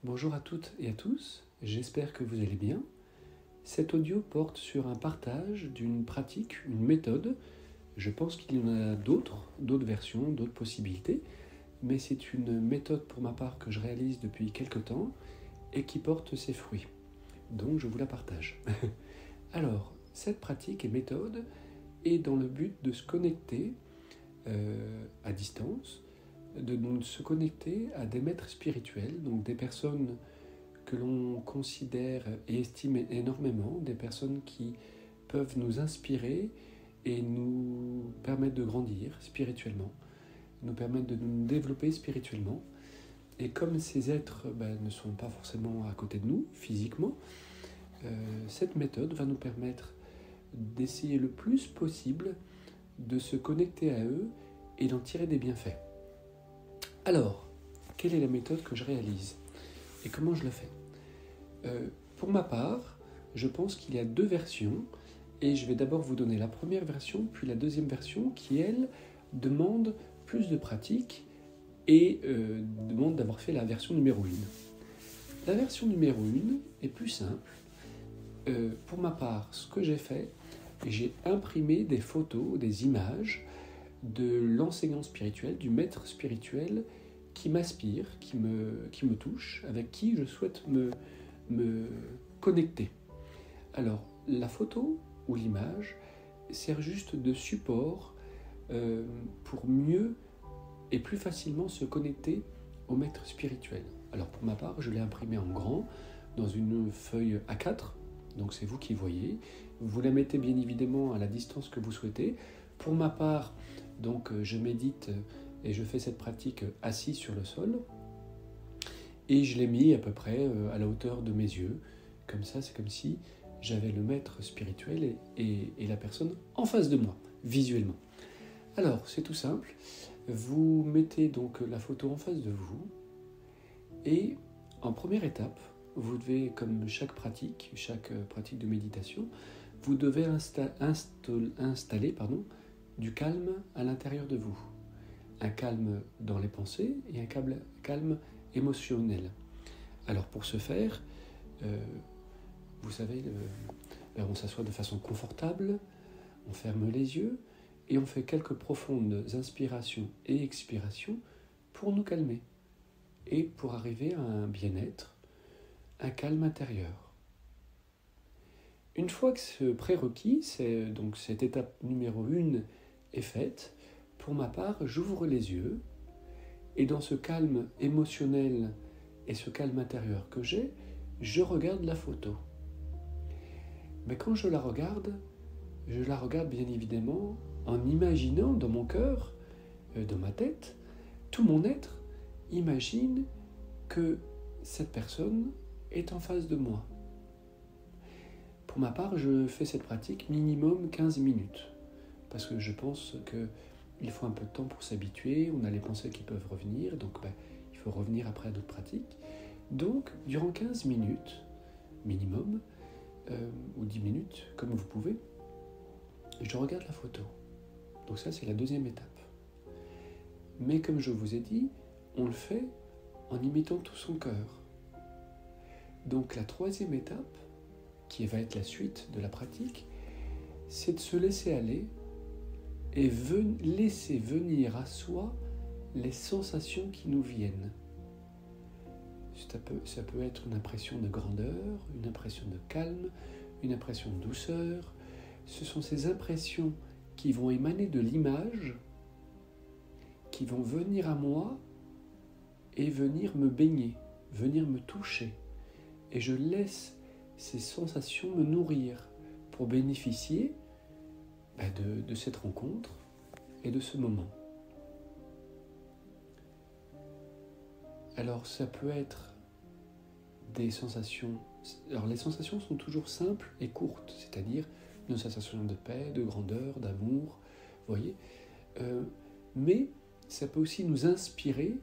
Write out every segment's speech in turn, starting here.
Bonjour à toutes et à tous, j'espère que vous allez bien. Cet audio porte sur un partage d'une pratique, une méthode. Je pense qu'il y en a d'autres versions, d'autres possibilités, mais c'est une méthode pour ma part que je réalise depuis quelque temps et qui porte ses fruits. Donc je vous la partage. Alors, cette pratique et méthode est dans le but de se connecter à distance, de se connecter à des maîtres spirituels, donc des personnes que l'on considère et estime énormément, des personnes qui peuvent nous inspirer et nous permettre de grandir spirituellement, nous permettre de nous développer spirituellement. Et comme ces êtres ne sont pas forcément à côté de nous, physiquement, cette méthode va nous permettre d'essayer le plus possible de se connecter à eux et d'en tirer des bienfaits. Alors, quelle est la méthode que je réalise et comment je le fais ? Pour ma part, je pense qu'il y a deux versions et je vais d'abord vous donner la première version puis la deuxième version qui, elle, demande plus de pratique et demande d'avoir fait la version numéro 1. La version numéro 1 est plus simple. Pour ma part, ce que j'ai fait, j'ai imprimé des photos, des images de l'enseignant spirituel, du maître spirituel qui m'inspire, qui me touche, avec qui je souhaite me connecter. Alors, la photo ou l'image sert juste de support pour mieux et plus facilement se connecter au maître spirituel. Alors, pour ma part, je l'ai imprimé en grand dans une feuille A4, donc c'est vous qui voyez. Vous la mettez bien évidemment à la distance que vous souhaitez. Pour ma part, donc je médite et je fais cette pratique assis sur le sol. Et je l'ai mis à peu près à la hauteur de mes yeux. Comme ça, c'est comme si j'avais le maître spirituel et la personne en face de moi, visuellement. Alors, c'est tout simple. Vous mettez donc la photo en face de vous. Et en première étape, vous devez, comme chaque pratique de méditation, vous devez installer du calme à l'intérieur de vous. Un calme dans les pensées et un calme émotionnel. Alors pour ce faire, vous savez, on s'assoit de façon confortable, on ferme les yeux et on fait quelques profondes inspirations et expirations pour nous calmer et pour arriver à un bien-être, un calme intérieur. Une fois que ce prérequis, donc cette étape numéro 1 est faite, pour ma part, j'ouvre les yeux et dans ce calme émotionnel et ce calme intérieur que j'ai, je regarde la photo. Mais quand je la regarde bien évidemment en imaginant dans mon cœur, dans ma tête, tout mon être imagine que cette personne est en face de moi. Pour ma part, je fais cette pratique minimum 15 minutes, parce que je pense qu'il faut un peu de temps pour s'habituer, on a les pensées qui peuvent revenir, donc il faut revenir après à d'autres pratiques. Donc, durant 15 minutes, minimum, ou 10 minutes, comme vous pouvez, je regarde la photo. Donc ça, c'est la deuxième étape. Mais comme je vous ai dit, on le fait en imitant tout son cœur. Donc la troisième étape, qui va être la suite de la pratique, c'est de se laisser aller et laisser venir à soi les sensations qui nous viennent. Ça peut être une impression de grandeur, une impression de calme, une impression de douceur. Ce sont ces impressions qui vont émaner de l'image, qui vont venir à moi et venir me baigner, venir me toucher. Et je laisse ces sensations me nourrir pour bénéficier de cette rencontre et de ce moment. Alors ça peut être des sensations... Alors les sensations sont toujours simples et courtes, c'est-à-dire une sensation de paix, de grandeur, d'amour, vous voyez. Mais ça peut aussi nous inspirer,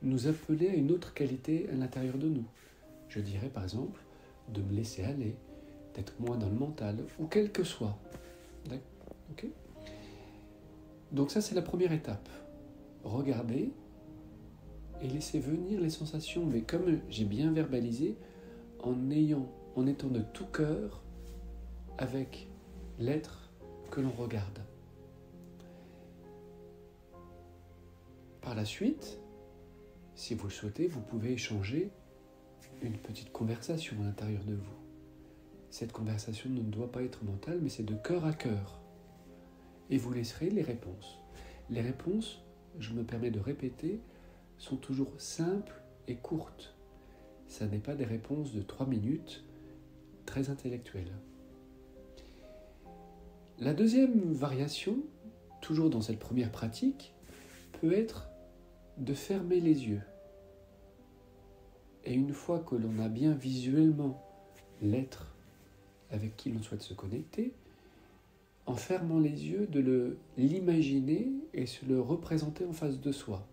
nous appeler à une autre qualité à l'intérieur de nous. Je dirais par exemple de me laisser aller, d'être moins dans le mental, ou quel que soit. Okay. Donc ça, c'est la première étape. Regardez et laissez venir les sensations, mais comme j'ai bien verbalisé, en étant de tout cœur avec l'être que l'on regarde. Par la suite, si vous le souhaitez, vous pouvez échanger une petite conversation à l'intérieur de vous. Cette conversation ne doit pas être mentale, mais c'est de cœur à cœur. Et vous laisserez les réponses. Les réponses, je me permets de répéter, sont toujours simples et courtes. Ça n'est pas des réponses de 3 minutes très intellectuelles. La deuxième variation, toujours dans cette première pratique, peut être de fermer les yeux. Et une fois que l'on a bien visuellement l'être avec qui l'on souhaite se connecter, en fermant les yeux, de l'imaginer et se le représenter en face de soi.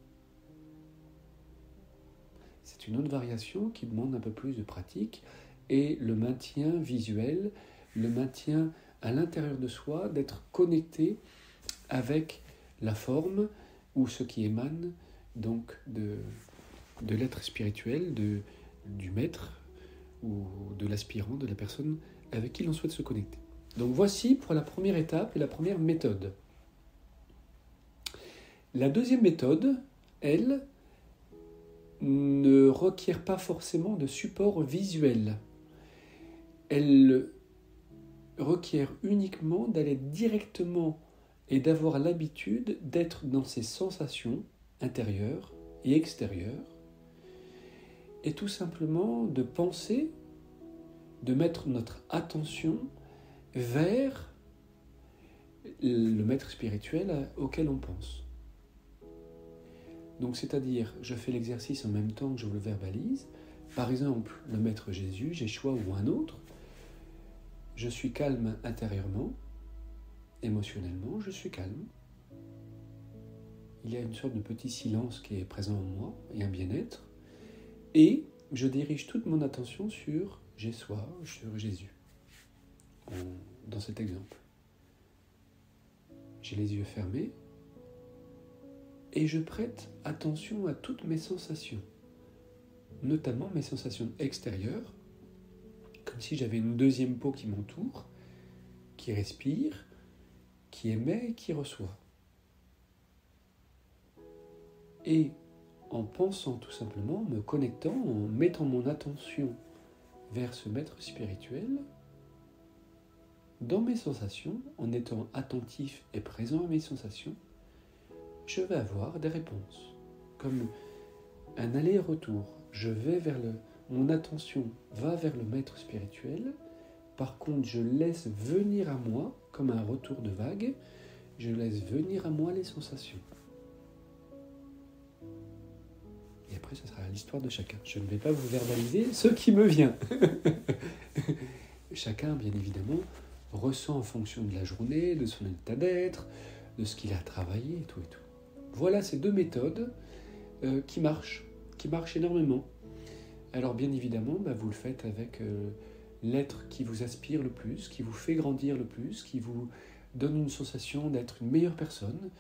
C'est une autre variation qui demande un peu plus de pratique et le maintien visuel, le maintien à l'intérieur de soi, d'être connecté avec la forme ou ce qui émane donc de l'être spirituel, du maître ou de l'aspirant, de la personne avec qui l'on souhaite se connecter. Donc voici pour la première étape et la première méthode. La deuxième méthode, elle, ne requiert pas forcément de support visuel. Elle requiert uniquement d'aller directement et d'avoir l'habitude d'être dans ses sensations intérieures et extérieures et tout simplement de penser, de mettre notre attention vers le maître spirituel auquel on pense. Donc c'est-à-dire, je fais l'exercice en même temps que je vous le verbalise. Par exemple, le maître Jésus, Yeshua ou un autre, je suis calme intérieurement, émotionnellement, je suis calme. Il y a une sorte de petit silence qui est présent en moi, et un bien-être. Et je dirige toute mon attention sur Yeshua, sur Jésus, dans cet exemple. J'ai les yeux fermés et je prête attention à toutes mes sensations, notamment mes sensations extérieures, comme si j'avais une deuxième peau qui m'entoure, qui respire, qui émet et qui reçoit. Et en pensant tout simplement, me connectant, en mettant mon attention vers ce maître spirituel, dans mes sensations, en étant attentif et présent à mes sensations, je vais avoir des réponses, comme un aller-retour. Je vais mon attention va vers le maître spirituel, par contre je laisse venir à moi, comme un retour de vague, je laisse venir à moi les sensations. Et après, ce sera l'histoire de chacun. Je ne vais pas vous verbaliser ce qui me vient. Chacun, bien évidemment, ressent en fonction de la journée, de son état d'être, de ce qu'il a travaillé et tout et tout. Voilà ces deux méthodes qui marchent énormément. Alors bien évidemment, vous le faites avec l'être qui vous aspire le plus, qui vous fait grandir le plus, qui vous donne une sensation d'être une meilleure personne,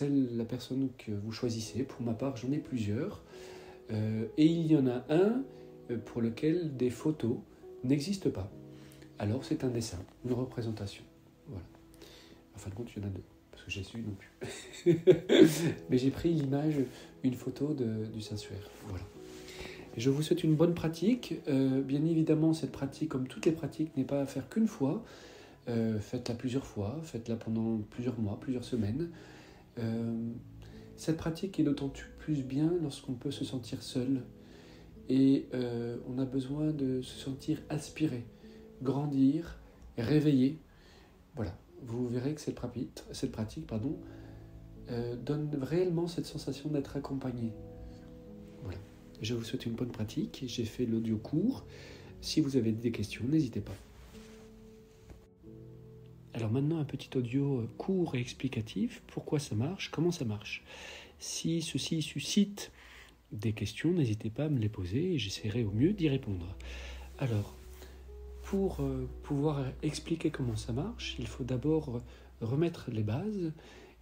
la personne que vous choisissez. Pour ma part, j'en ai plusieurs. Et il y en a un pour lequel des photos n'existent pas. Alors c'est un dessin, une représentation. Voilà. En fin de compte, il y en a deux, parce que j'ai su non plus. Mais j'ai pris l'image, une photo du Saint-Suaire. Voilà. Et je vous souhaite une bonne pratique. Bien évidemment, cette pratique, comme toutes les pratiques, n'est pas à faire qu'une fois. Faites-la plusieurs fois, faites-la pendant plusieurs mois, plusieurs semaines. Cette pratique est d'autant plus bien lorsqu'on peut se sentir seul et on a besoin de se sentir aspiré, grandir, réveillé. Voilà, vous verrez que cette pratique donne réellement cette sensation d'être accompagné. Voilà, je vous souhaite une bonne pratique. J'ai fait l'audio court. Si vous avez des questions, n'hésitez pas. Alors maintenant, un petit audio court et explicatif. Pourquoi ça marche? Comment ça marche? Si ceci suscite des questions, n'hésitez pas à me les poser et j'essaierai au mieux d'y répondre. Alors, pour pouvoir expliquer comment ça marche, il faut d'abord remettre les bases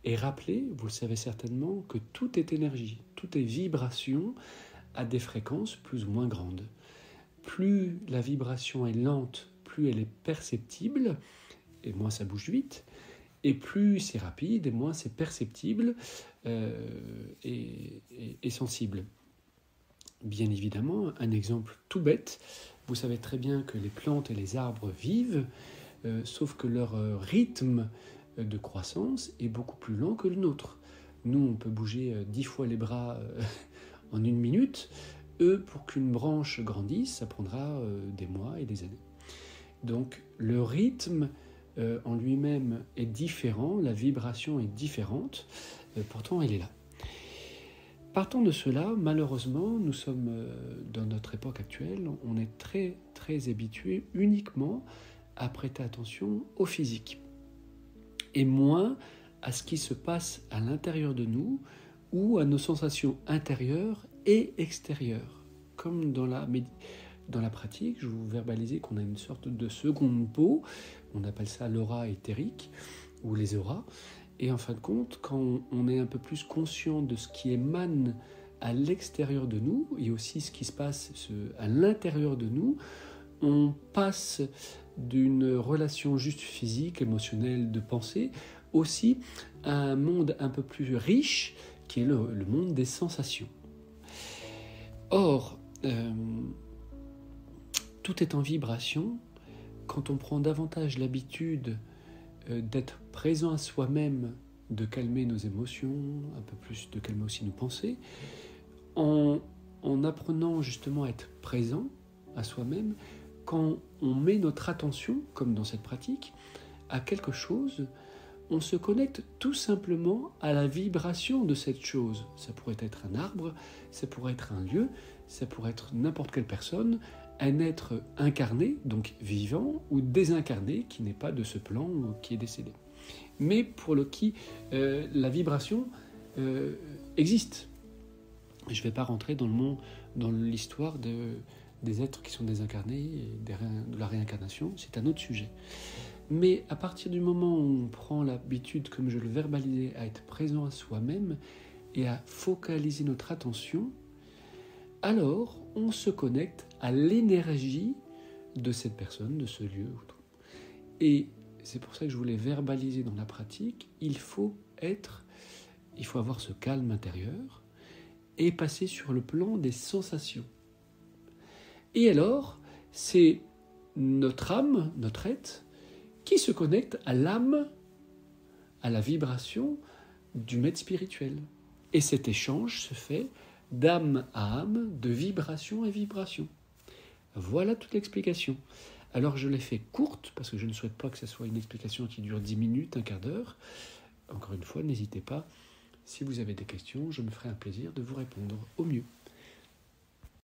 Et rappelez, vous le savez certainement, que tout est énergie, tout est vibration à des fréquences plus ou moins grandes. Plus la vibration est lente, plus elle est perceptible, et moins ça bouge vite, et plus c'est rapide, et moins c'est perceptible et sensible. Bien évidemment, un exemple tout bête, vous savez très bien que les plantes et les arbres vivent, sauf que leur rythme de croissance est beaucoup plus lent que le nôtre. Nous, on peut bouger 10 fois les bras en 1 minute. Eux, pour qu'une branche grandisse, ça prendra des mois et des années. Donc, le rythme en lui-même est différent, la vibration est différente, pourtant elle est là. Partant de cela, malheureusement, nous sommes dans notre époque actuelle, on est très très habitué uniquement à prêter attention au physique et moins à ce qui se passe à l'intérieur de nous ou à nos sensations intérieures et extérieures. Comme dans la pratique, je vous verbalisais qu'on a une sorte de seconde peau, on appelle ça l'aura éthérique ou les auras. Et en fin de compte, quand on est un peu plus conscient de ce qui émane à l'extérieur de nous et aussi ce qui se passe à l'intérieur de nous, on passe d'une relation juste physique, émotionnelle, de pensée, aussi à un monde un peu plus riche qui est le monde des sensations. Or, tout est en vibration. Quand on prend davantage l'habitude d'être présent à soi-même, de calmer nos émotions, un peu plus de calmer aussi nos pensées, en apprenant justement à être présent à soi-même, quand on met notre attention, comme dans cette pratique, à quelque chose, on se connecte tout simplement à la vibration de cette chose. Ça pourrait être un arbre, ça pourrait être un lieu, ça pourrait être n'importe quelle personne, un être incarné, donc vivant, ou désincarné, qui n'est pas de ce plan ou qui est décédé. Mais pour qui la vibration existe. Je ne vais pas rentrer dans l'histoire des êtres qui sont désincarnés, et de la réincarnation, c'est un autre sujet. Mais à partir du moment où on prend l'habitude, comme je le verbalisais, à être présent à soi-même et à focaliser notre attention, alors on se connecte à l'énergie de cette personne, de ce lieu. Et c'est pour ça que je voulais verbaliser dans la pratique, il faut avoir ce calme intérieur et passer sur le plan des sensations. Et alors, c'est notre âme, notre être, qui se connecte à l'âme, à la vibration du maître spirituel. Et cet échange se fait d'âme à âme, de vibration à vibration. Voilà toute l'explication. Alors je l'ai fait courte, parce que je ne souhaite pas que ce soit une explication qui dure 10 minutes, un quart d'heure. Encore une fois, n'hésitez pas. Si vous avez des questions, je me ferai un plaisir de vous répondre au mieux.